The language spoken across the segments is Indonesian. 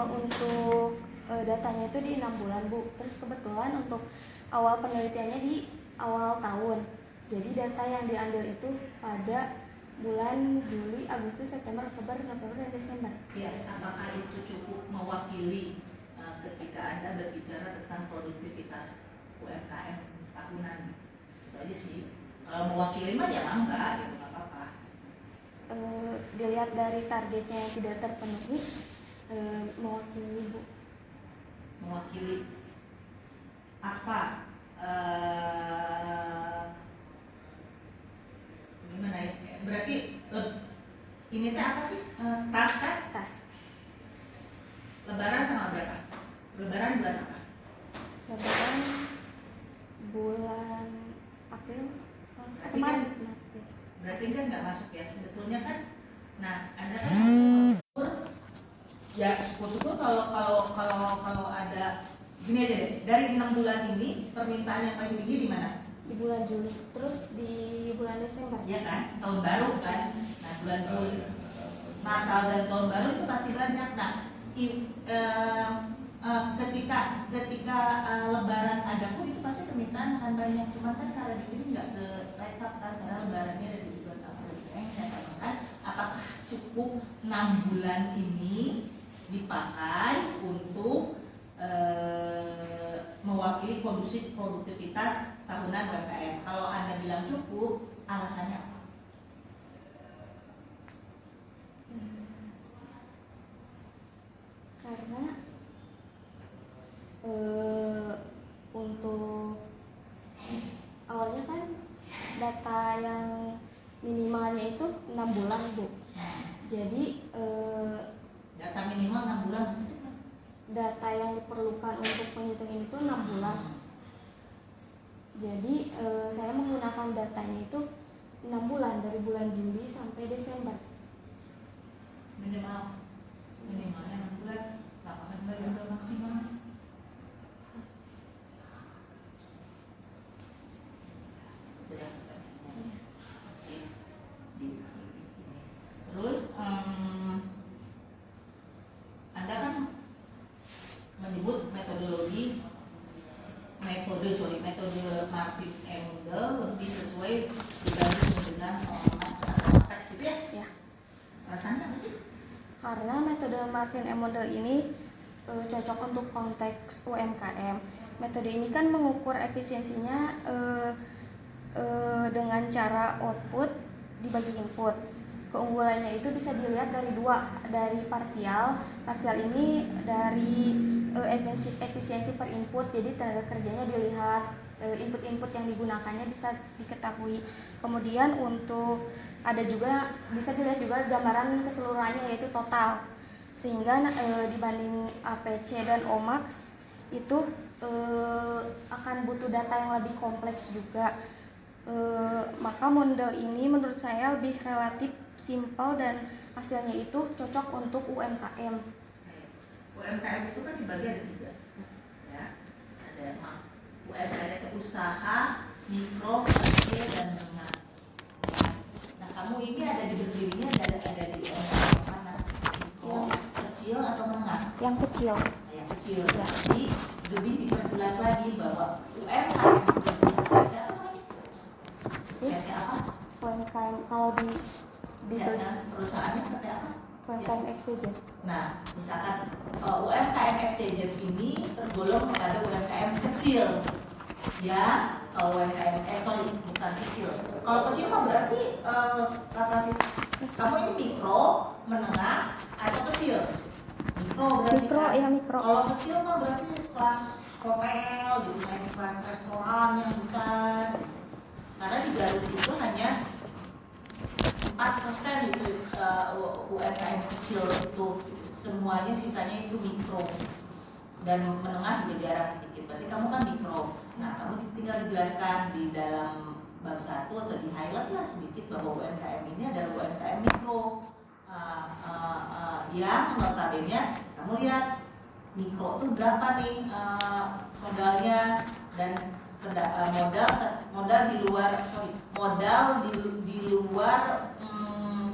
untuk datanya itu di 6 bulan Bu. Terus kebetulan untuk awal penelitiannya di awal tahun. Jadi data yang diambil itu pada bulan Juli, Agustus, September, Oktober, November, dan Desember. Ya, apakah itu cukup mewakili ketika Anda berbicara tentang produktivitas UMKM tahunan? Itu aja sih. Kalau mewakili mah ya enggak, gitu nggak apa-apa. Dilihat dari targetnya yang tidak terpenuhi, mewakili Bu. Mewakili apa? Gimana ya? Berarti ini teh apa sih? Tas kan? Tas. Lebaran tanggal berapa? Lebaran bulan apa? Lebaran bulan April kemarin. Berarti kan nggak masuk ya sebetulnya kan. Nah, Anda kan ya syukur-syukur kalau ada gini aja deh. Dari 6 bulan ini permintaan yang paling tinggi di mana? Di bulan Juli, terus di bulan Desember. Iya kan, tahun baru kan. Nah, bulan Juli, Natal dan tahun baru itu pasti banyak. Nah, ketika Lebaran ada pun itu pasti permintaan akan banyak. Cuma kan karena di sini nggak rekap kan karena Lebarannya ada di bulan April. Saya katakan, apakah cukup 6 bulan ini dipakai untuk mewakili kondisi produktivitas tahunan UMKM? Kalau Anda bilang cukup, alasannya apa? Karena untuk awalnya kan data yang minimalnya itu 6 bulan Bu. Jadi data minimal 6 bulan maksudnya? Data yang diperlukan untuk penghitungan itu 6 bulan. Jadi saya menggunakan datanya itu 6 bulan dari bulan Juli sampai Desember. Minimalnya 6 bulan, 8 bulan udah maksimal. Terus Anda kan menyebut metode Marvin Emundel lebih sesuai dibanding dengan konteks gitu ya? Ya. Alasannya apa sih? Karena metode Marvin Emundel ini cocok untuk konteks UMKM. Metode ini kan mengukur efisiensinya dengan cara output dibagi input. Keunggulannya itu bisa dilihat dari parsial. Parsial ini dari efisiensi per input, jadi tenaga kerjanya dilihat, input-input yang digunakannya bisa diketahui. Kemudian untuk ada juga bisa dilihat juga gambaran keseluruhannya yaitu total. Sehingga dibanding APC dan OMAX itu akan butuh data yang lebih kompleks juga. Maka model ini menurut saya lebih relatif simpel dan hasilnya itu cocok untuk UMKM. UMKM itu kan dibagi ada 3 ya. Ada UMKM itu usaha, mikro, kecil, dan menengah. Nah, kamu ini ada di berdirinya ada di UMKM mana? Mikro, kecil atau menengah? Yang kecil. Yang kecil. Ya. Jadi lebih diperjelas lagi bahwa UMKM itu ada apa lagi? PT apa? UMKM kalau di perusahaannya PT apa? UMKM Exeget. Nah, misalkan UMKM Exeget ini tergolong kepada UMKM kecil, ya. Kalau UMKM bukan kecil. Kalau kecil mah berarti apa sih? Kamu ini mikro, menengah, atau kecil? Mikro berarti. Mikro kan? ya mikro. Kalau kecil mah berarti kelas hotel, gitu kan, kelas restoran yang besar. Karena di Garut itu hanya 4% itu UMKM kecil itu, semuanya sisanya itu mikro dan menengah juga jarang sedikit. Berarti kamu kan mikro. Nah, kamu tinggal dijelaskan di dalam bab 1 atau di highlight lah sedikit bahwa UMKM ini adalah UMKM mikro yang notabene kamu lihat mikro tuh berapa nih modalnya, dan modal di luar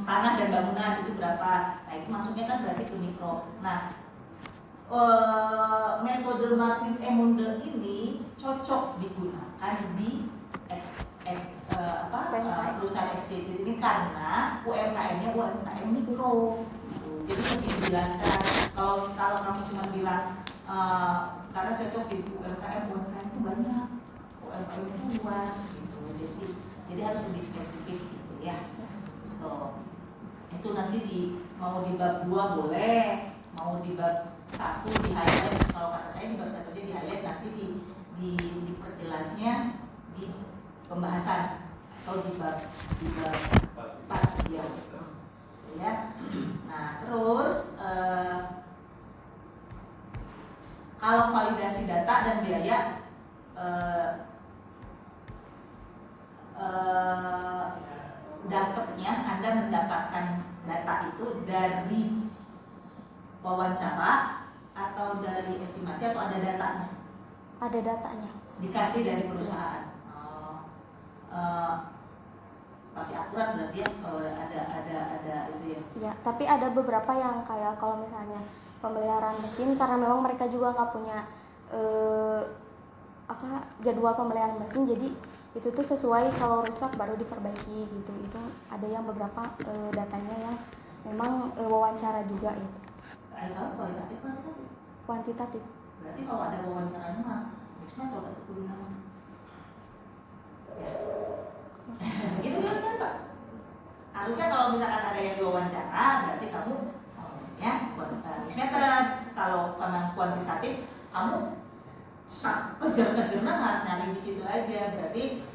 tanah dan bangunan itu berapa. Nah, itu masuknya kan berarti ke mikro. Nah, metode Marvin E. Mundell ini cocok digunakan di perusahaan exchange ini karena UMKM-nya UMKM mikro. Jadi lebih dijelaskan. Kalau kamu cuma bilang karena cocok di UMKM itu banyak, UMKM itu luas gitu. Jadi harus lebih spesifik gitu ya. Tuh. Itu nanti mau di bab 2 boleh, mau di bab 1 di highlight. Kalau kata saya di bab 1 dia di highlight, nanti diperjelasnya di pembahasan atau di bab 4 ya. Ya. Nah, terus kalau validasi data dan biaya Anda mendapatkan data itu dari wawancara atau dari estimasi atau ada datanya? Ada datanya. Dikasih dari perusahaan. Pasti akurat berarti ya kalau ada itu ya. Ya, tapi ada beberapa yang kayak kalau misalnya pemeliharaan mesin karena memang mereka juga nggak punya jadwal pemeliharaan mesin, jadi itu tuh sesuai kalau rusak baru diperbaiki gitu. Itu ada yang beberapa datanya yang memang wawancara juga itu. Kalau kualitatif Kuantitatif. Berarti kalau ada wawancaranya mah atau kudu nama. Gitu kan Pak? Harusnya kalau misalkan ada yang diwawancara berarti kamu ya method. Kalau memang kuantitatif kamu kejar-kejarnya nyari di situ aja. Berarti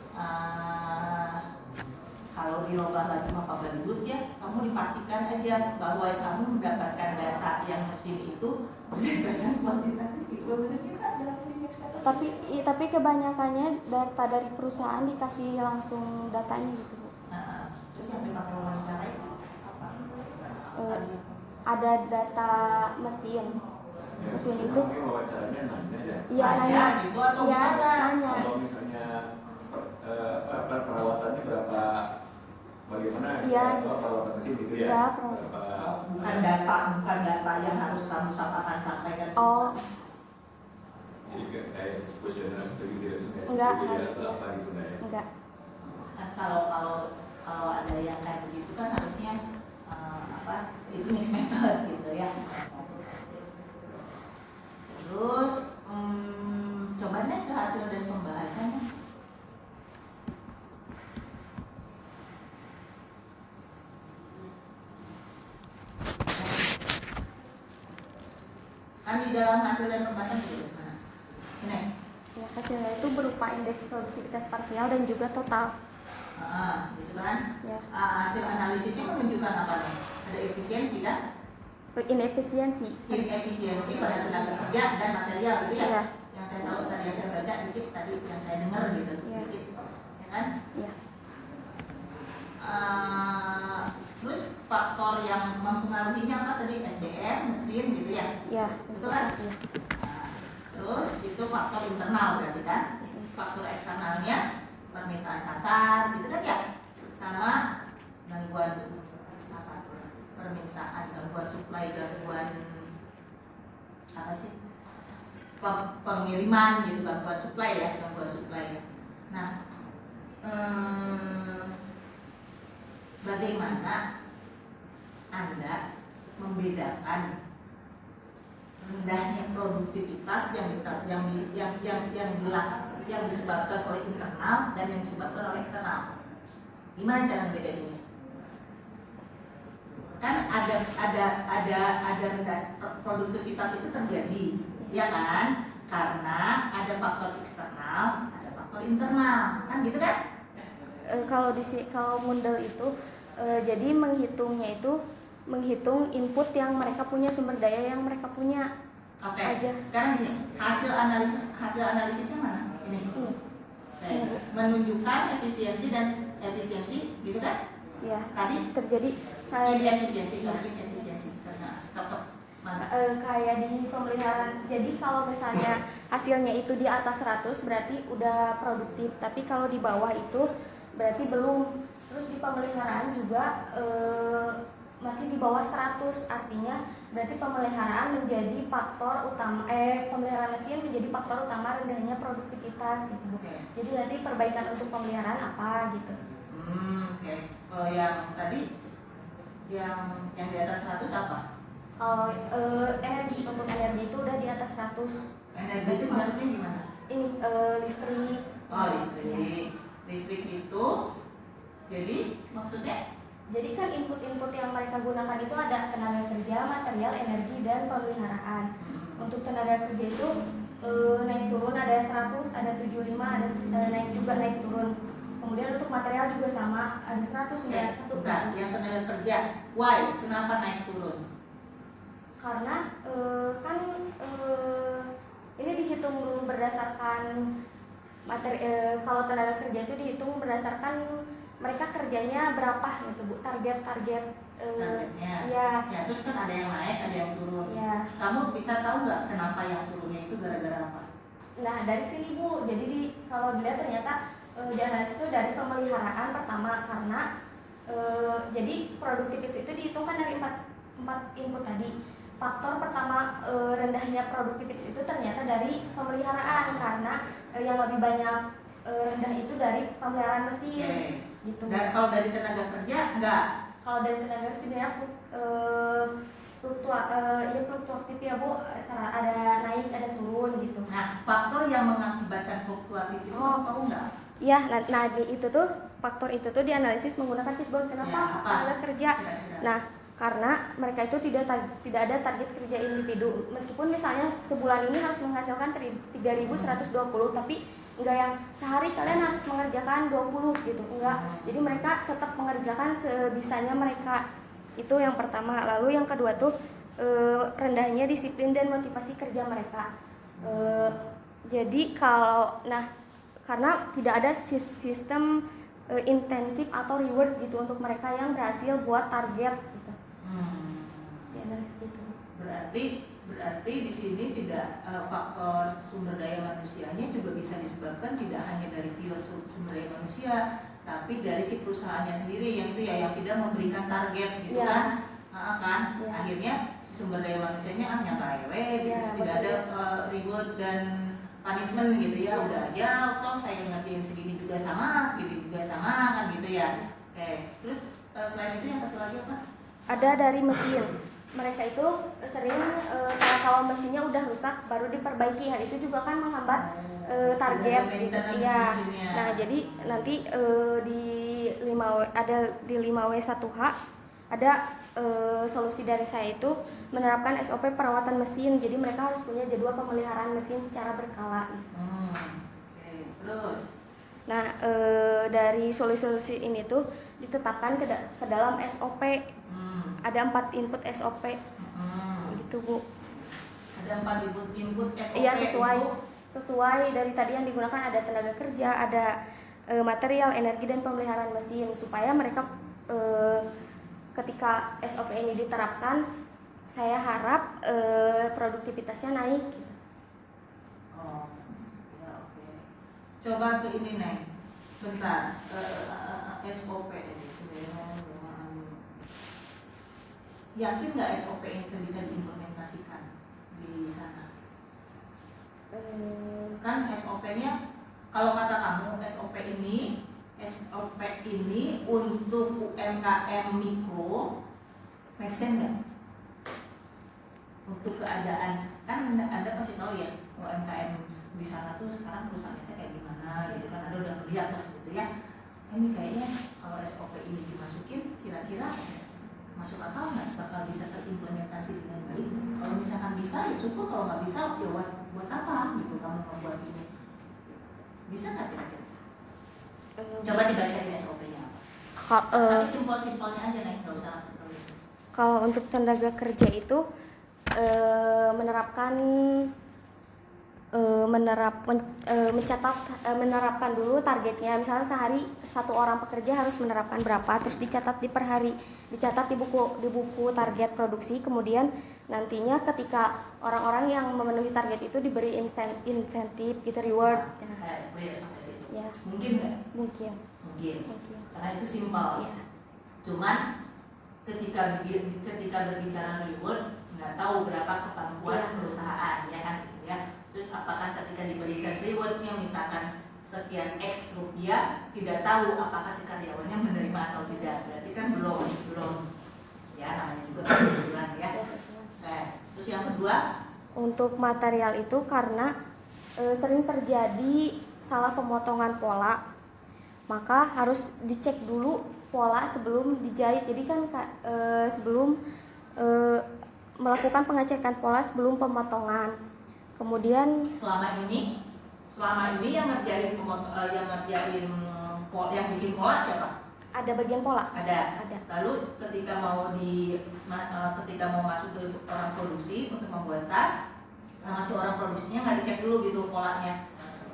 kalau di lomba lagi apa berikut ya, kamu dipastikan aja bahwa kamu mendapatkan data yang mesin itu berdasarkan kuantitatif. Tapi kebanyakannya data dari perusahaan dikasih langsung datanya gitu, Bu. Terus yang dipakai wawancara itu apa? Ada data mesin. Mesin itu wawancaranya nanya ya. Iya, nanya gitu atau iya, gimana? nanya. Kalau misalnya perawatannya berapa, bagaimana Iya. perawatan mesin gitu ya? Iya, Bukan data yang harus kamu sampaikan. Oh, jadi kayak kuesioner seperti itu Enggak. atau apa gitu ya? enggak. Kan kalau ada yang kayak begitu kan harusnya itu mixed method gitu ya. Terus coba deh ke hasil dan pembahasannya. Kan di dalam hasil dan pembahasan itu gimana? Ini. Ya, hasilnya itu berupa indeks produktivitas parsial dan juga total. Gitu kan? Ya. Hasil analisisnya menunjukkan apa nih? Ada efisiensi kan? Inefisiensi. Inefisiensi pada tenaga kerja dan material gitu ya? Iya. Yang saya tahu tadi yang saya baca dikit tadi yang saya dengar gitu, Iya. dikit, ya kan? Iya. Terus faktor yang mempengaruhinya apa tadi? SDM, mesin gitu ya? Iya. Betul kan? Iya. Terus itu faktor internal berarti kan? Faktor eksternalnya permintaan pasar gitu kan ya? Sama gangguan permintaan, gangguan supply, gangguan apa sih, pengiriman gitu, gangguan supply ya. Nah, bagaimana Anda membedakan rendahnya produktivitas yang disebabkan oleh internal dan yang disebabkan oleh eksternal? Gimana cara membedakannya? Kan ada rendah produktivitas itu terjadi, ya kan? Karena ada faktor eksternal, ada faktor internal, kan gitu kan? Kalau Mundell itu jadi menghitungnya itu menghitung input yang mereka punya, sumber daya yang mereka punya. Oke. Aja. Sekarang gini, hasil analisisnya mana? Ini. Menunjukkan efisiensi, gitu kan? Ya. Tadi Terjadi inefisiensi. kayak di pemeliharaan. Jadi kalau misalnya hasilnya itu di atas 100 berarti udah produktif, tapi kalau di bawah itu berarti belum. Terus di pemeliharaan juga masih di bawah 100, artinya berarti pemeliharaan menjadi faktor utama pemeliharaan mesin menjadi faktor utama rendahnya produktivitas gitu Bu. Oke. Jadi nanti perbaikan untuk pemeliharaan apa gitu. Oke. Kalau yang tadi yang di atas 100 apa? Kalau energi, untuk energi itu udah di atas 100. Energi itu maksudnya gimana? Ini listrik. Oh, listrik. Ya. Listrik itu jadi maksudnya Jadi kan input-input yang mereka gunakan itu ada tenaga kerja, material, energi, dan pemeliharaan. Untuk tenaga kerja itu naik turun ada 100, ada 75, ada naik juga naik turun. Kemudian untuk material juga sama, ada 100, ada 1. bukan yang tenaga kerja. Why? Kenapa naik turun? Karena kan ini dihitung dulu berdasarkan kalau tenaga kerja itu dihitung berdasarkan mereka kerjanya berapa gitu Bu, targetnya. Ya. Ya, terus kan ada yang naik, ada yang turun. Ya. Kamu bisa tahu nggak kenapa yang turunnya itu gara-gara apa? Nah dari sini Bu, jadi kalau dilihat ternyata dianalisis itu dari pemeliharaan pertama, karena jadi produktivitas itu dihitungkan dari empat input tadi. Faktor pertama rendahnya produktivitas itu ternyata dari pemeliharaan, karena yang lebih banyak rendah itu dari pemeliharaan mesin. Gitu. Dan kalau dari tenaga kerja enggak? Kalau dari tenaga kerja fluktuatif ya Bu, ada naik ada turun gitu. Nah, faktor yang mengakibatkan fluktuatif itu tahu nggak? Ya, nah itu tuh faktor itu tuh dianalisis menggunakan fishbone. Kenapa? Ya, apa? Tenaga kerja. Kira-kira. Nah, karena mereka itu tidak ada target kerja individu. Meskipun misalnya sebulan ini harus menghasilkan 3.120, tapi enggak yang sehari kalian harus mengerjakan 20 gitu, enggak. Jadi mereka tetap mengerjakan sebisanya mereka. Itu yang pertama. Lalu yang kedua tuh rendahnya disiplin dan motivasi kerja mereka. Jadi karena tidak ada sistem intensif atau reward gitu untuk mereka yang berhasil buat target gitu. Ya, gitu. Berarti di sini tidak faktor sumber daya manusianya juga bisa disebabkan tidak hanya dari pure sumber daya manusia, tapi dari si perusahaannya sendiri yang itu yang tidak memberikan target gitu Ya. kan? Ya. Akhirnya si sumber daya manusianya nyata gitu, Ya, tidak ada reward dan punishment gitu ya. Udah aja toh saya ngertiin segini juga sama kan gitu ya. Oke. Terus selain itu yang satu lagi apa? Ada dari mesin. Mereka itu sering kalau mesinnya udah rusak baru diperbaiki. Hal itu juga kan menghambat target gitu ya. Nah, jadi nanti di 5W1H ada solusi dari saya itu menerapkan SOP perawatan mesin. Jadi mereka harus punya jadwal pemeliharaan mesin secara berkala. Oke. Terus nah, dari solusi-solusi ini tuh ditetapkan ke dalam SOP. Ada 4 input SOP. Gitu Bu. Ada 4 input SOP. Iya, sesuai dari tadi yang digunakan, ada tenaga kerja, ada material, energi, dan pemeliharaan mesin, supaya mereka ketika SOP ini diterapkan, saya harap produktivitasnya naik. Oh, ya oke. Coba ke ini Neng, bentar. SOP ini sebenarnya yakin nggak SOP ini bisa diimplementasikan di sana? Kan SOP-nya, kalau kata kamu SOP ini untuk UMKM mikro, make sense nggak? Untuk keadaan, kan Anda pasti tahu ya UMKM di sana tuh sekarang perusahaannya kayak gimana gitu kan, Anda udah melihat lah gitu ya. Ini kayaknya kalau SOP ini dimasukin, kira-kira masuk akal nggak, bakal bisa terimplementasi dengan baik? Kalau misalkan bisa ya syukur, kalau nggak bisa ya buat apa gitu kamu membuat ini? Bisa nggak kira-kira? Coba dibacain SOP-nya. Tapi simpel-simpelnya aja nih, nggak usah. Kalau untuk tenaga kerja itu menerapkan dulu targetnya. Misalnya sehari satu orang pekerja harus menerapkan berapa, terus dicatat di per hari, dicatat di buku target produksi. Kemudian nantinya ketika orang-orang yang memenuhi target itu diberi insentif gitu, reward. Ya. Mungkin nggak? Mungkin. Karena itu simpel. Ya. Cuman ketika berbicara reward nggak tahu berapa kemampuan Iya. perusahaan ya kan ya. Terus apakah ketika diberikan rewardnya misalkan sekian X rupiah, tidak tahu apakah si karyawannya menerima atau tidak, berarti kan belum ya, namanya juga usulan ya. Nah, terus yang kedua, Untuk material itu karena sering terjadi salah pemotongan pola, maka harus dicek dulu pola sebelum dijahit. Jadi kan sebelum melakukan pengecekan pola sebelum pemotongan. Kemudian selama ini yang ngerjain yang bikin pola siapa? ada bagian pola. Ada. Ada. Lalu ketika mau masuk ke orang produksi untuk membuat tas, sama si orang produksinya nggak dicek dulu gitu polanya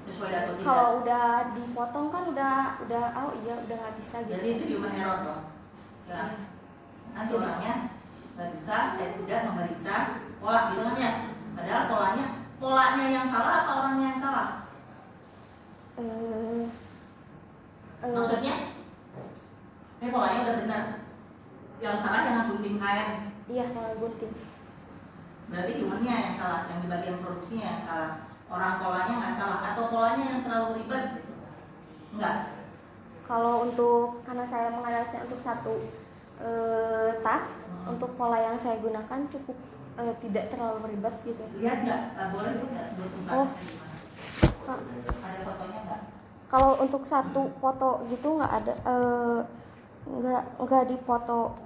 sesuai atau tidak. Kalau udah dipotong kan udah oh iya udah nggak bisa gitu. Jadi itu human error dong. Ya. Nah si orangnya nggak bisa, saya tidak memeriksa pola gitu kan ya. Padahal polanya yang salah apa orangnya yang salah? Maksudnya ini polanya udah benar, yang salah yang ngegunting kain. Iya, yang gunting. Berarti humannya yang salah, yang di bagian produksinya yang salah. Orang polanya nggak salah, atau polanya yang terlalu ribet gitu. Enggak. Kalau karena saya menganalisa untuk satu tas, untuk pola yang saya gunakan cukup tidak terlalu ribet gitu. Lihat nggak? Boleh lihat nggak? Oh. Ada fotonya nggak? Kalau untuk satu foto gitu nggak ada, nggak dipoto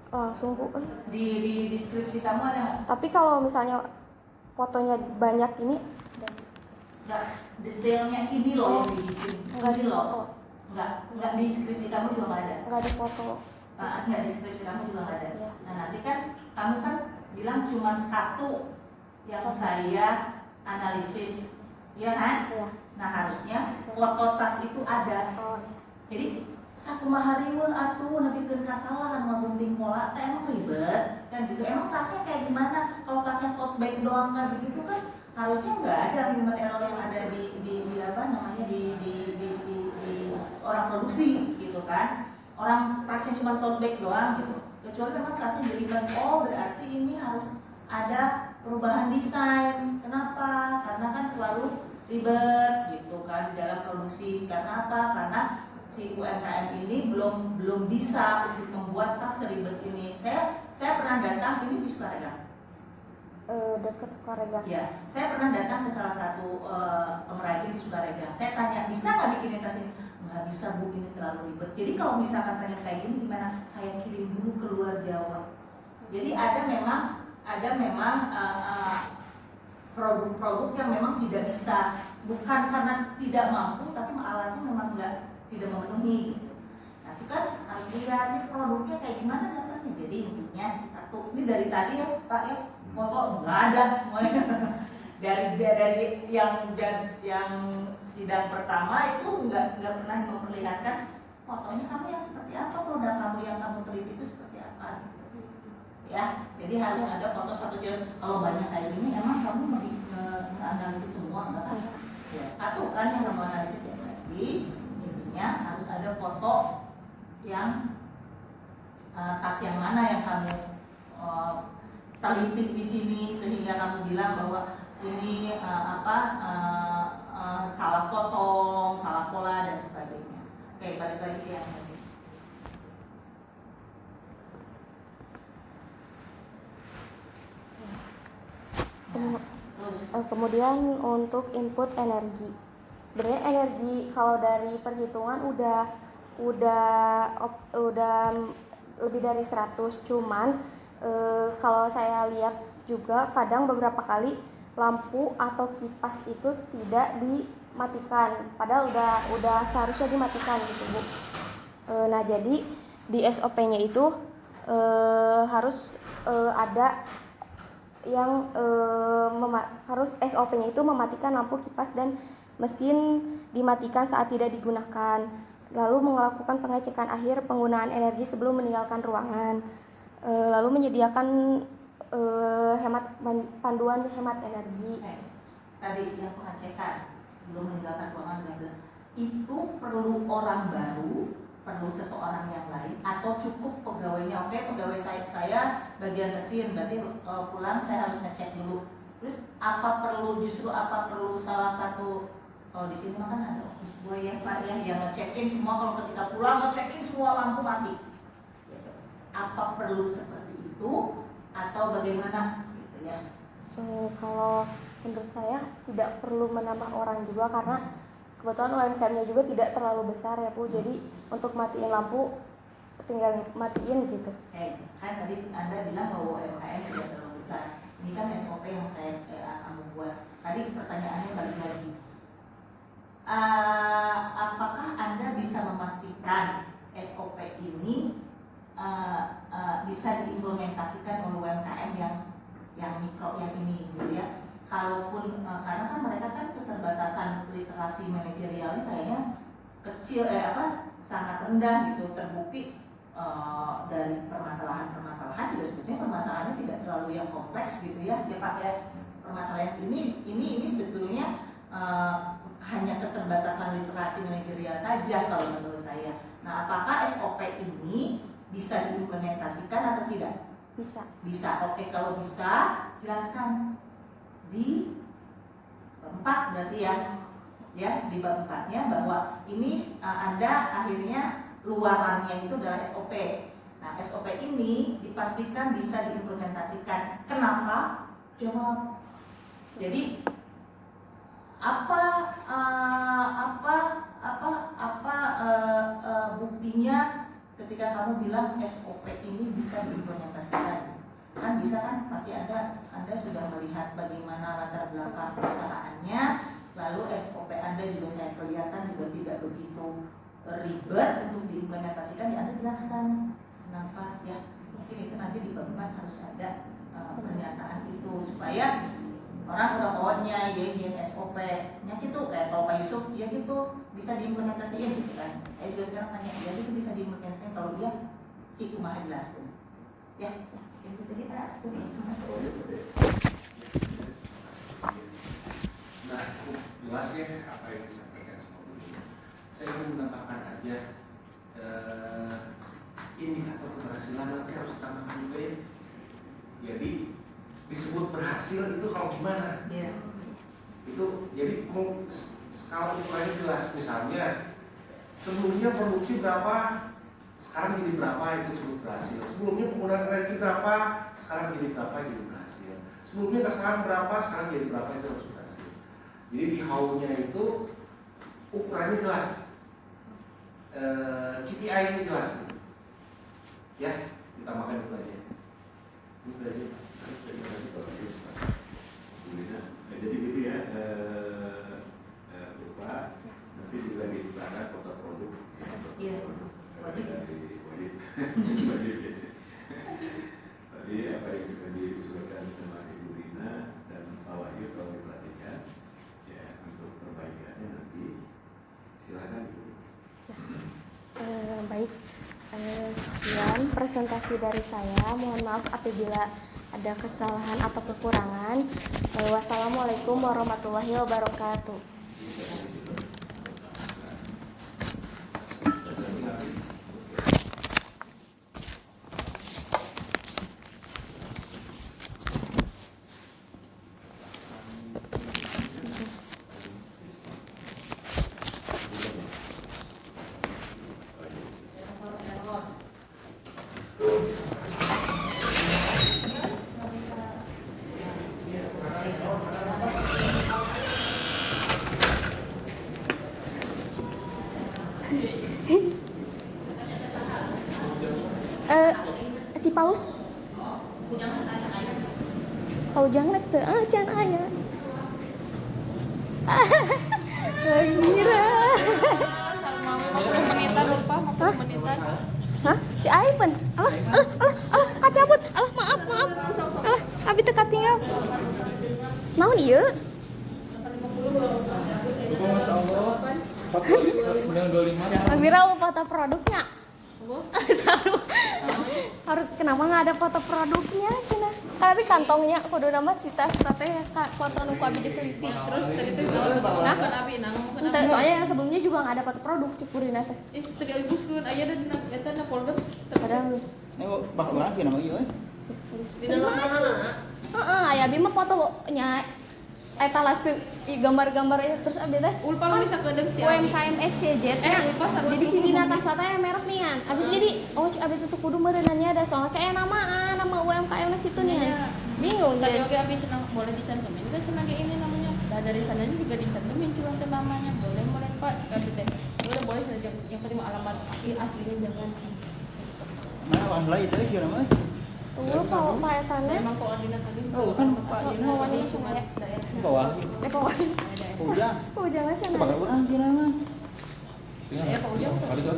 langsung Bu. Di deskripsi kamu ada nggak? Tapi kalau misalnya fotonya banyak ini, Nggak, detailnya ini loh yang dibikin. nggak Ini dipoto, loh. Nggak di deskripsi kamu juga nggak ada. nggak dipoto. Nggak di deskripsi kamu juga nggak ada. Iya. Nah nanti kan kamu kan bilang cuma satu yang saya analisis, ya kan? Iya. Nah harusnya foto tas itu ada. Oh, iya. Jadi sakumaha riweuh atuh nepikeun kasalahan ngagunting pola teh emang ribet kan gitu. Emang tasnya kayak gimana? Kalau tasnya tote bag doang kayak begitu kan harusnya nggak ada human error yang ada di apa namanya di orang produksi gitu kan. Orang tasnya cuma tote bag doang gitu. Kecuali memang tasnya jeliban, oh berarti ini harus ada perubahan desain. Kenapa? Karena kan terlalu ribet gitu kan di dalam produksi. Karena apa? Karena si UMKM ini belum bisa untuk membuat tas seribet ini. Saya pernah datang ini di Sukaregang. Dekat Sukaregang. Ya, saya pernah datang ke salah satu pengrajin di Sukaregang. Saya tanya, bisa nggak bikinin tas ini? Nggak bisa Bu, ini terlalu ribet. Jadi kalau misalkan pengen kayak gini gimana? Saya kirim dulu ke luar Jawa. Jadi ada memang produk-produk yang memang tidak bisa, bukan karena tidak mampu, tapi alatnya memang tidak memenuhi. Gitu. Nah itu kan harus dilihat nih produknya kayak gimana katanya. Jadi intinya satu, ini dari tadi ya Pak ya, foto nggak ada semuanya. dari yang sidang pertama itu nggak pernah memperlihatkan fotonya kamu yang seperti apa, produk kamu yang kamu teliti itu seperti apa. Ya, jadi harus ada foto satu jelas. Kalau banyak kayak gini, emang kamu menganalisis semua enggak kan? Ya, satu kan yang kamu analisis ya berarti intinya harus ada foto yang tas yang mana yang kamu teliti di sini sehingga kamu bilang bahwa ini salah potong, salah pola dan sebagainya. Oke, balik lagi ke yang tadi. Kemudian untuk input energi, sebenarnya energi kalau dari perhitungan udah lebih dari 100, cuman kalau saya lihat juga kadang beberapa kali lampu atau kipas itu tidak dimatikan, padahal udah seharusnya dimatikan gitu Bu. Nah jadi di SOP-nya itu harus ada yang harus SOP-nya itu mematikan lampu kipas dan mesin dimatikan saat tidak digunakan, lalu melakukan pengecekan akhir penggunaan energi sebelum meninggalkan ruangan, lalu menyediakan panduan hemat energi. Tadi yang pengecekan sebelum meninggalkan ruangan itu perlu orang baru perlu seseorang yang lain atau cukup pegawainya? Oke, pegawai saya bagian mesin, berarti kalau pulang saya harus ngecek dulu. Terus apa perlu salah satu, kalau di sini kan ada office boy ya Pak ya, yang ngecekin semua, kalau ketika pulang ngecekin semua lampu mati. Apa perlu seperti itu atau bagaimana gitu ya? Kalau menurut saya tidak perlu menambah orang juga, karena kebetulan UMKM-nya juga tidak terlalu besar ya Bu. Jadi untuk matiin lampu tinggal matiin gitu. Kan tadi Anda bilang bahwa UMKM tidak terlalu besar. Ini kan SOP yang kamu buat. Tadi pertanyaannya balik lagi. Apakah Anda bisa memastikan SOP ini bisa diimplementasikan oleh UMKM yang mikro yang ini gitu ya? Kalaupun karena kan mereka kan keterbatasan literasi manajerialnya kayaknya kecil, sangat rendah gitu. Terbukti dari permasalahan juga sebetulnya permasalahannya tidak terlalu yang kompleks gitu ya Pak ya. Permasalahan ini sebetulnya hanya keterbatasan literasi manajerial saja kalau menurut saya. Nah, apakah SOP ini bisa diimplementasikan atau tidak? Bisa. Oke, kalau bisa jelaskan di bab 4 berarti ya di bab 4-nya bahwa ini Anda akhirnya luarannya itu adalah SOP. Nah, SOP ini dipastikan bisa diimplementasikan. Kenapa? Jawab. Jadi buktinya ketika kamu bilang SOP ini bisa diimplementasikan? Kan bisa kan, pasti Anda sudah melihat bagaimana latar belakang perusahaannya, lalu SOP Anda juga saya kelihatan juga tidak begitu ribet untuk diimplementasikan, ya Anda jelaskan kenapa ya. Mungkin itu nanti di bab 4 harus ada pernyataan itu supaya orang udah pokoknya ya SOP-nya gitu. Kayak kalau Pak Yusuf ya gitu bisa diimplementasikan gitu kan. Saya juga sekarang tanya ya itu bisa diimplementasikan, kalau dia kumaha jelaskan ya. Itu tadi Pak. Nah, cukup jelas ya apa yang disampaikan sama Bu. Saya ingin menambahkan aja indikator keberhasilan nanti harus ditambahkan juga ya. Jadi disebut berhasil itu kalau gimana? Iya. Itu jadi skala ukurannya jelas. Misalnya sebelumnya produksi berapa, sekarang jadi berapa, itu disebut berhasil. Sebelumnya penggunaan energi berapa, sekarang jadi berapa, jadi berhasil. Sebelumnya kesalahan berapa, sekarang jadi berapa, itu harus berhasil. Jadi di how-nya itu ukurannya jelas, KPI-nya jelas. Ya, ditambahkan itu aja. Itu aja. Jadi gitu ya, Bapak masih juga di sana kota produk. Iya. Wajib. Tadi apa yang sudah disusulkan sama Ibu Rina dan Pak Wahyu kalau diperhatikan, ya untuk perbaikannya nanti silakan. Baik, sekian presentasi dari saya. Mohon maaf apabila ada kesalahan atau kekurangan. Wassalamualaikum warahmatullahi wabarakatuh. Si Paus jangan teu can aya. Kira. Menitan lupa 40 menitan. Hah? Si Aipen. Kacabut. Maaf. Abi teu katinggal. Naon ieu? 925. Mira foto produknya. Harus kenapa nggak ada foto produknya, Cina? Tapi kantongnya kudu nama si tas teh foto nu ku abi diteliti. Terus tadi itu Nah. bukan abi nang bukan Ente abi. soalnya yang sebelumnya juga nggak ada foto produk cipurina teh. Tadi alibuskeun aya dan eta na folder. Padahal bakal lagi nama ieu. di dalam mana? Heeh, aya abi mah fotonya etalase gambar-gambar ya terus abi teh Ulpa kan bisa kedeung ti abi. UMKM XYZ Ulpa sarua jadi si dulu. dina tas teh merek nih kan. Abi jadi cik abi tuh kudu meureunannya ada soalnya kayak nama UMKM lah gitu nih. Iya. Bingung Tadi jadi. oke abi cenah boleh dicantumin kan cenah ge ini namanya. Nah, dari sananya juga dicantumin cuma ke namanya. Boleh Pak, cek abi teh. Boleh saja. Yang penting mah alamat aslinya jangan sih. Mana online itu sih nama? Tunggu kalau Pak Etana. Emang koordinat tadi. Oh, kan Pak Oh, Dina. mau wanita cuma ya. daerah. Bawah. Bawah. Ujang. Oh, jangan sih. Bakal orang sih nama. Ya, Pak Ujang tuh. Kali itu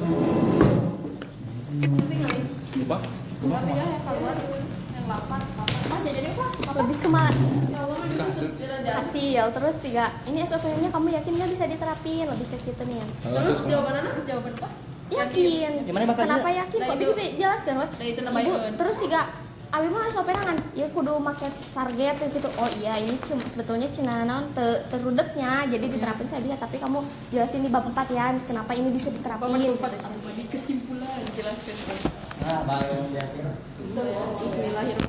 lupa. Tapi ya keluar yang 8. Mah jadi apa? Lebih ke hasil terus sih gak ini SOP-nya kamu yakin nggak bisa diterapin lebih ke gitu nih ya. Terus jawaban apa? Yakin. Gimana bakal Kenapa dia? yakin? Nah, Kok itu- Bibi jelaskan weh. Nah, itu Ibu namanya. terus sih gak abi mah SOP nangan ya kudu make target gitu. Oh iya ini cuma sebetulnya cina naon terudeknya jadi diterapin saya bisa tapi kamu jelasin di bab 4 ya kenapa ini bisa diterapin gitu. Di kesimpulan jelaskan. Nah, baru yakin. Bismillahirrahmanirrahim.